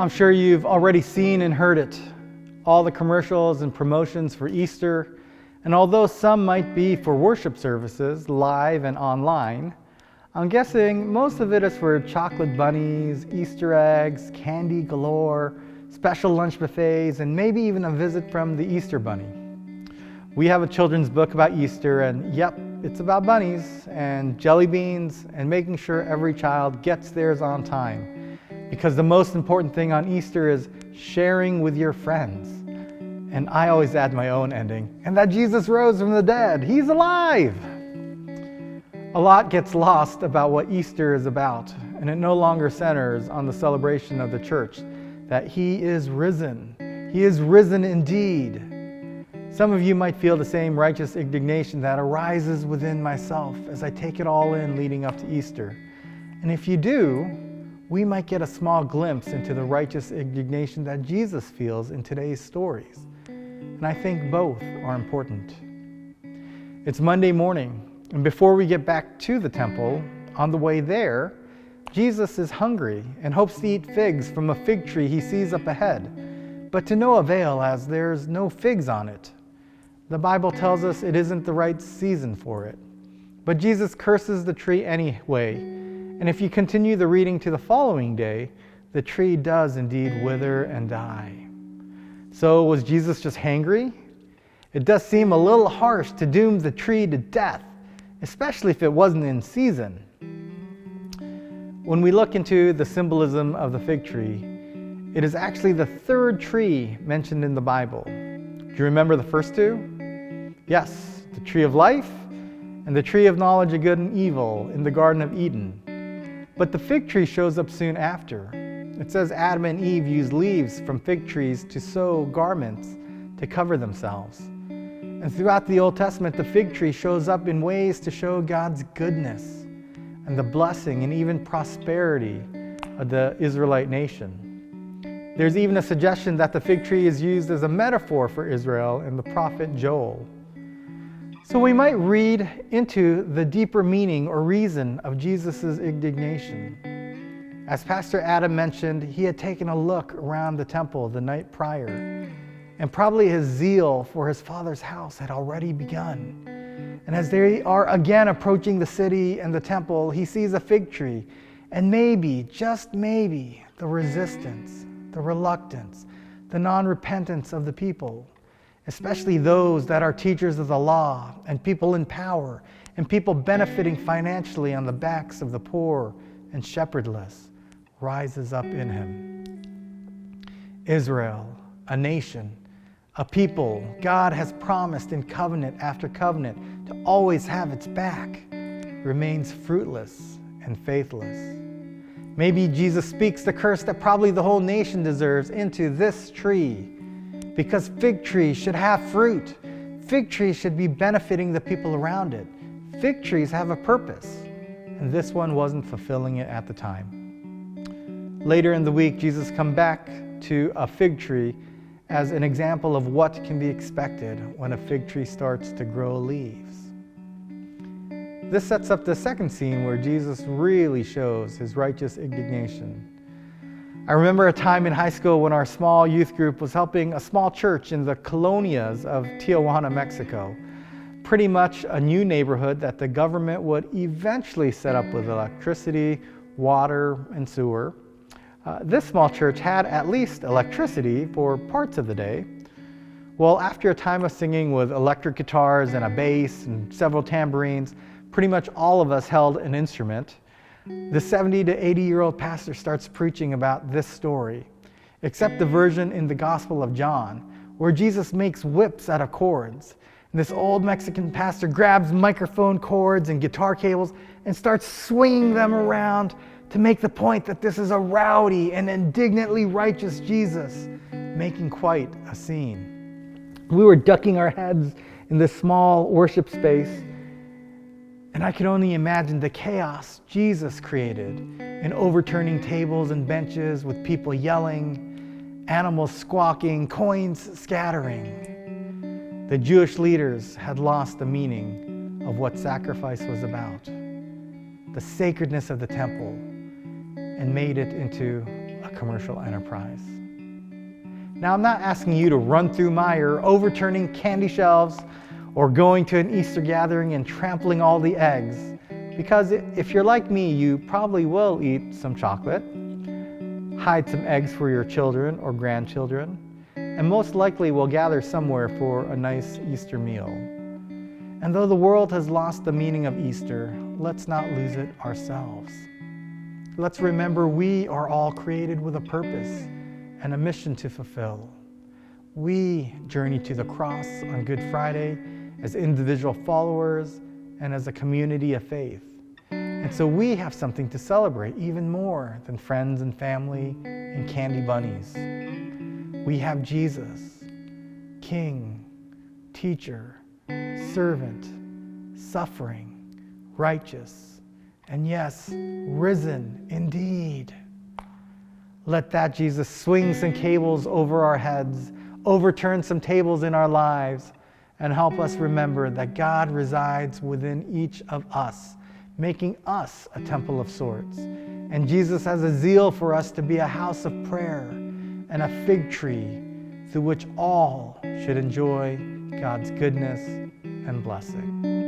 I'm sure you've already seen and heard it, all the commercials and promotions for Easter, and although some might be for worship services, live and online, I'm guessing most of it is for chocolate bunnies, Easter eggs, candy galore, special lunch buffets, and maybe even a visit from the Easter Bunny. We have a children's book about Easter, and yep, it's about bunnies and jelly beans and making sure every child gets theirs on time. Because the most important thing on Easter is sharing with your friends. And I always add my own ending, and that Jesus rose from the dead. He's alive! A lot gets lost about what Easter is about, and it no longer centers on the celebration of the church, that He is risen. He is risen indeed. Some of you might feel the same righteous indignation that arises within myself as I take it all in leading up to Easter. And if you do, we might get a small glimpse into the righteous indignation that Jesus feels in today's stories. And I think both are important. It's Monday morning, and before we get back to the temple, on the way there, Jesus is hungry and hopes to eat figs from a fig tree he sees up ahead, but to no avail as there's no figs on it. The Bible tells us it isn't the right season for it. But Jesus curses the tree anyway, and if you continue the reading to the following day, the tree does indeed wither and die. So was Jesus just hangry? It does seem a little harsh to doom the tree to death, especially if it wasn't in season. When we look into the symbolism of the fig tree, it is actually the third tree mentioned in the Bible. Do you remember the first two? Yes, the tree of life and the tree of knowledge of good and evil in the Garden of Eden. But the fig tree shows up soon after. It says Adam and Eve used leaves from fig trees to sew garments to cover themselves. And throughout the Old Testament, the fig tree shows up in ways to show God's goodness and the blessing and even prosperity of the Israelite nation. There's even a suggestion that the fig tree is used as a metaphor for Israel in the prophet Joel. So we might read into the deeper meaning or reason of Jesus' indignation. As Pastor Adam mentioned, he had taken a look around the temple the night prior, and probably his zeal for his Father's house had already begun. And as they are again approaching the city and the temple, he sees a fig tree, and maybe, just maybe, the resistance, the reluctance, the non-repentance of the people, especially those that are teachers of the law and people in power and people benefiting financially on the backs of the poor and shepherdless, rises up in him. Israel, a nation, a people God has promised in covenant after covenant to always have its back, remains fruitless and faithless. Maybe Jesus speaks the curse that probably the whole nation deserves into this tree, because fig trees should have fruit. Fig trees should be benefiting the people around it. Fig trees have a purpose, and this one wasn't fulfilling it at the time. Later in the week, Jesus comes back to a fig tree as an example of what can be expected when a fig tree starts to grow leaves. This sets up the second scene where Jesus really shows his righteous indignation. I remember a time in high school when our small youth group was helping a small church in the colonias of Tijuana, Mexico. Pretty much a new neighborhood that the government would eventually set up with electricity, water, and sewer. This small church had at least electricity for parts of the day. Well, after a time of singing with electric guitars and a bass and several tambourines, pretty much all of us held an instrument. The 70 to 80-year-old pastor starts preaching about this story, except the version in the Gospel of John, where Jesus makes whips out of cords. And this old Mexican pastor grabs microphone cords and guitar cables and starts swinging them around to make the point that this is a rowdy and indignantly righteous Jesus, making quite a scene. We were ducking our heads in this small worship space, and I could only imagine the chaos Jesus created in overturning tables and benches with people yelling, animals squawking, coins scattering. The Jewish leaders had lost the meaning of what sacrifice was about, the sacredness of the temple, and made it into a commercial enterprise. Now, I'm not asking you to run through Meijer, overturning candy shelves, or going to an Easter gathering and trampling all the eggs, because if you're like me, you probably will eat some chocolate, hide some eggs for your children or grandchildren, and most likely will gather somewhere for a nice Easter meal. And though the world has lost the meaning of Easter, let's not lose it ourselves. Let's remember we are all created with a purpose and a mission to fulfill. We journey to the cross on Good Friday as individual followers and as a community of faith. And so we have something to celebrate even more than friends and family and candy bunnies. We have Jesus, King, Teacher, Servant, Suffering, Righteous, and yes, risen indeed. Let that Jesus swing some cables over our heads, overturn some tables in our lives, and help us remember that God resides within each of us, making us a temple of sorts. And Jesus has a zeal for us to be a house of prayer and a fig tree through which all should enjoy God's goodness and blessing.